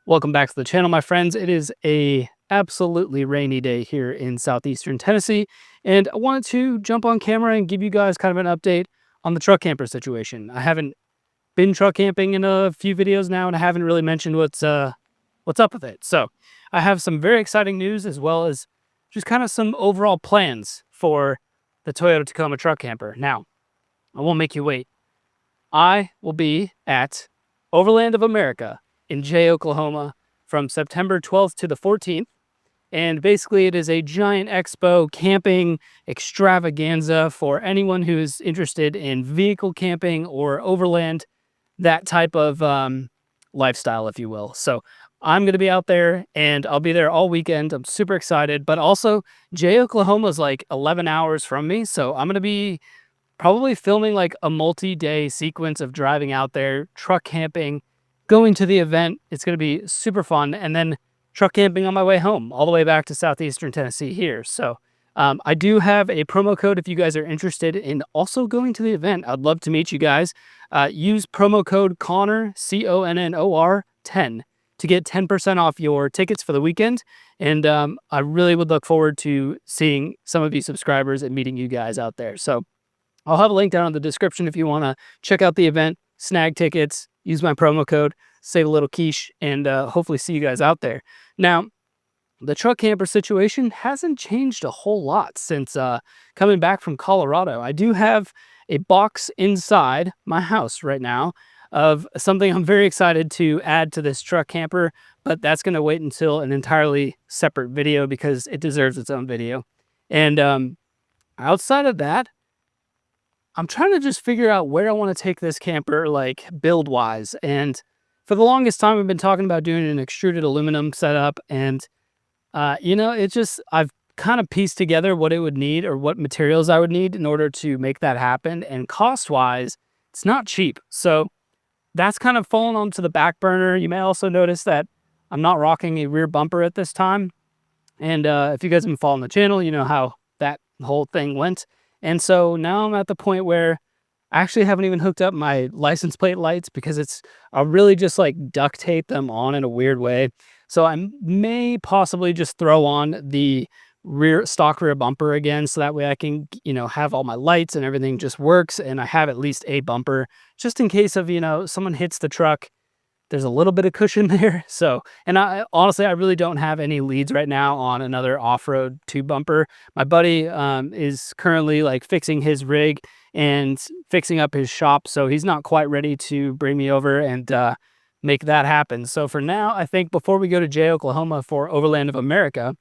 Welcome back to the channel, my friends. It is a absolutely rainy day here in southeastern Tennessee, and I wanted to jump on camera and give you guys kind of an update on the truck camper situation. I haven't been truck camping in a few videos now, and I haven't really mentioned what's up with it. So I have some very exciting news as well as just kind of some overall plans for the Toyota Tacoma Truck Camper. Now, I won't make you wait. I will be at Overland of America in Jay, Oklahoma from September 12th to the 14th. And basically, it is a giant expo camping extravaganza for anyone who is interested in vehicle camping or overland, that type of lifestyle, if you will. So I'm going to be out there and I'll be there all weekend. I'm super excited. But also, Jay, Oklahoma is like 11 hours from me. So I'm going to be probably filming like a multi-day sequence of driving out there, truck camping, going to the event. It's going to be super fun. And then truck camping on my way home, all the way back to southeastern Tennessee here. So I do have a promo code if you guys are interested in also going to the event. I'd love to meet you guys. Use promo code Connor, CONNOR 10 to get 10% off your tickets for the weekend. And I really would look forward to seeing some of you subscribers and meeting you guys out there. So I'll have a link down in the description if you want to check out the event, snag tickets, use my promo code, save a little quiche, and hopefully see you guys out there. Now, the truck camper situation hasn't changed a whole lot since coming back from Colorado. I do have a box inside my house right now of something I'm very excited to add to this truck camper, but that's going to wait until an entirely separate video because it deserves its own video. And outside of that, I'm trying to just figure out where I want to take this camper, like build wise. And for the longest time, I've been talking about doing an extruded aluminum setup. And, it's just, I've kind of pieced together what it would need or what materials I would need in order to make that happen. And cost wise, it's not cheap. So that's kind of fallen onto the back burner. You may also notice that I'm not rocking a rear bumper at this time. And if you guys have been following the channel, you know how that whole thing went. And so now I'm at the point where I actually haven't even hooked up my license plate lights because I'll really just like duct tape them on in a weird way. So I may possibly just throw on the stock rear bumper again. So that way I can, have all my lights and everything just works. And I have at least a bumper just in case of, someone hits the truck. There's a little bit of cushion there. So, and I honestly, I really don't have any leads right now on another off-road tube bumper. My buddy is currently like fixing his rig and fixing up his shop. So he's not quite ready to bring me over and make that happen. So for now, I think before we go to Jay, Oklahoma for Overland of America,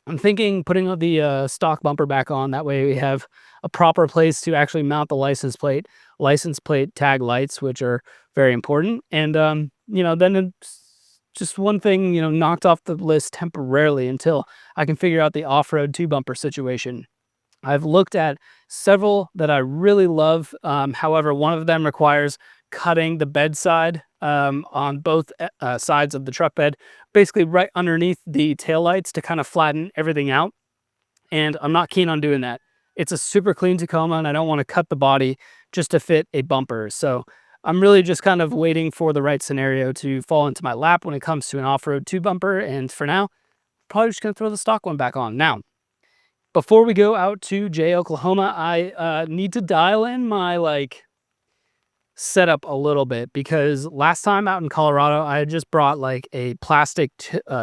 I'm thinking putting the stock bumper back on. That way we have a proper place to actually mount the license plate tag lights, which are very important. And, then it's just one thing, knocked off the list temporarily until I can figure out the off-road two bumper situation. I've looked at several that I really love. However, one of them requires cutting the bedside on both sides of the truck bed, basically right underneath the taillights to kind of flatten everything out. And I'm not keen on doing that. It's a super clean Tacoma and I don't want to cut the body just to fit a bumper. So I'm really just kind of waiting for the right scenario to fall into my lap when it comes to an off-road two bumper. And for now, probably just going to throw the stock one back on. Now, before we go out to Jay, Oklahoma, I need to dial in my setup a little bit because last time out in Colorado, I had just brought like a plastic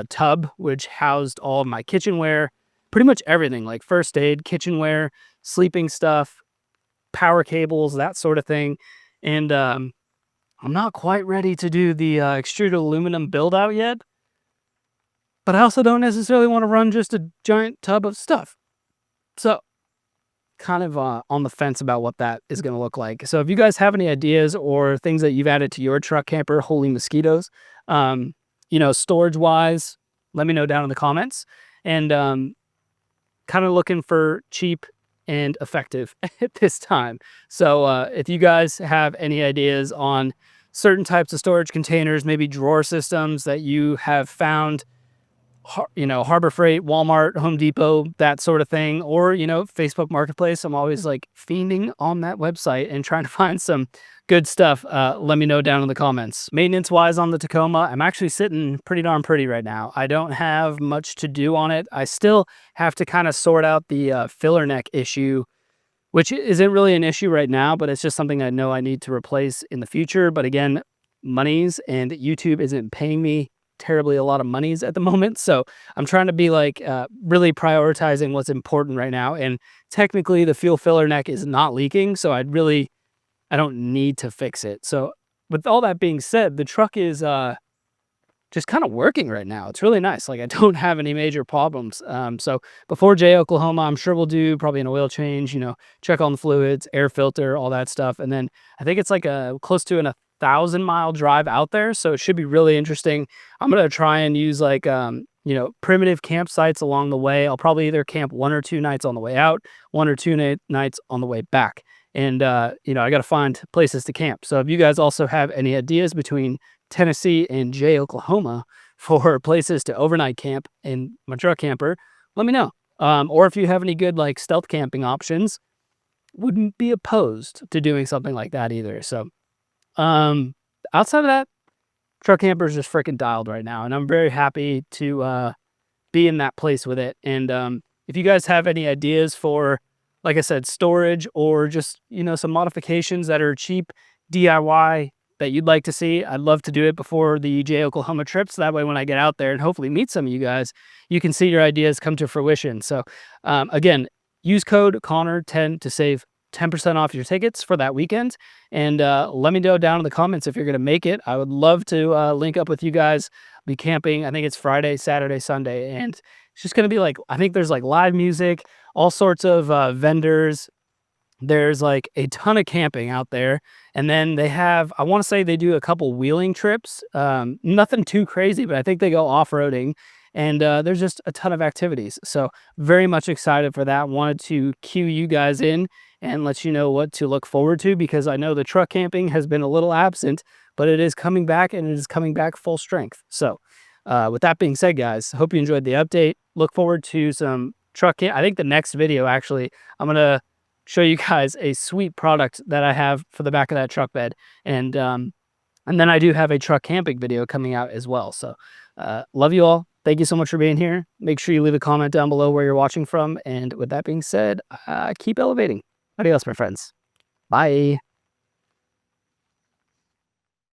tub, which housed all of my kitchenware, pretty much everything like first aid, kitchenware, sleeping stuff, power cables, that sort of thing. And I'm not quite ready to do the extruded aluminum build out yet, but I also don't necessarily want to run just a giant tub of stuff. So kind of on the fence about what that is going to look like. So if you guys have any ideas or things that you've added to your truck camper, holy mosquitoes, storage wise, let me know down in the comments. And kind of looking for cheap and effective at this time. So if you guys have any ideas on certain types of storage containers, maybe drawer systems that you have found Harbor Freight, Walmart, Home Depot, that sort of thing, or, Facebook Marketplace. I'm always like fiending on that website and trying to find some good stuff. Let me know down in the comments. Maintenance wise on the Tacoma, I'm actually sitting pretty darn pretty right now. I don't have much to do on it. I still have to kind of sort out the filler neck issue, which isn't really an issue right now, but it's just something I know I need to replace in the future. But again, monies, and YouTube isn't paying me terribly a lot of monies at the moment. So I'm trying to be like really prioritizing what's important right now. And technically the fuel filler neck is not leaking. So I don't need to fix it. So with all that being said, the truck is just kind of working right now. It's really nice. Like I don't have any major problems. So before J Oklahoma, I'm sure we'll do probably an oil change, check on the fluids, air filter, all that stuff. And then I think it's like close to a 1,000-mile drive out there. So it should be really interesting. I'm going to try and use like, primitive campsites along the way. I'll probably either camp 1 or 2 nights on the way out, 1 or 2 nights on the way back. And, I got to find places to camp. So if you guys also have any ideas between Tennessee and J Oklahoma for places to overnight camp in my truck camper, let me know. Or if you have any good like stealth camping options, wouldn't be opposed to doing something like that either. So outside of that, truck camper is just freaking dialed right now, and I'm very happy to be in that place with it. And if you guys have any ideas for, like I said, storage or just some modifications that are cheap DIY that you'd like to see, I'd love to do it before the J Oklahoma trip. So that way when I get out there and hopefully meet some of you guys, you can see your ideas come to fruition. So again, use code Connor10 to save 10% off your tickets for that weekend. And let me know down in the comments if you're going to make it. I would love to link up with you guys. Be camping. I think it's Friday, Saturday, Sunday. And it's just going to be like, I think there's like live music, all sorts of vendors. There's like a ton of camping out there. And then they have, I want to say they do a couple wheeling trips. Nothing too crazy, but I think they go off-roading. And there's just a ton of activities. So very much excited for that. Wanted to cue you guys in and let you know what to look forward to, because I know the truck camping has been a little absent, but it is coming back, and it is coming back full strength. So with that being said, guys, hope you enjoyed the update. Look forward to some I think the next video, actually, I'm going to show you guys a sweet product that I have for the back of that truck bed. And then I do have a truck camping video coming out as well. So love you all. Thank you so much for being here. Make sure you leave a comment down below where you're watching from. And with that being said, keep elevating. Adios, my friends. Bye.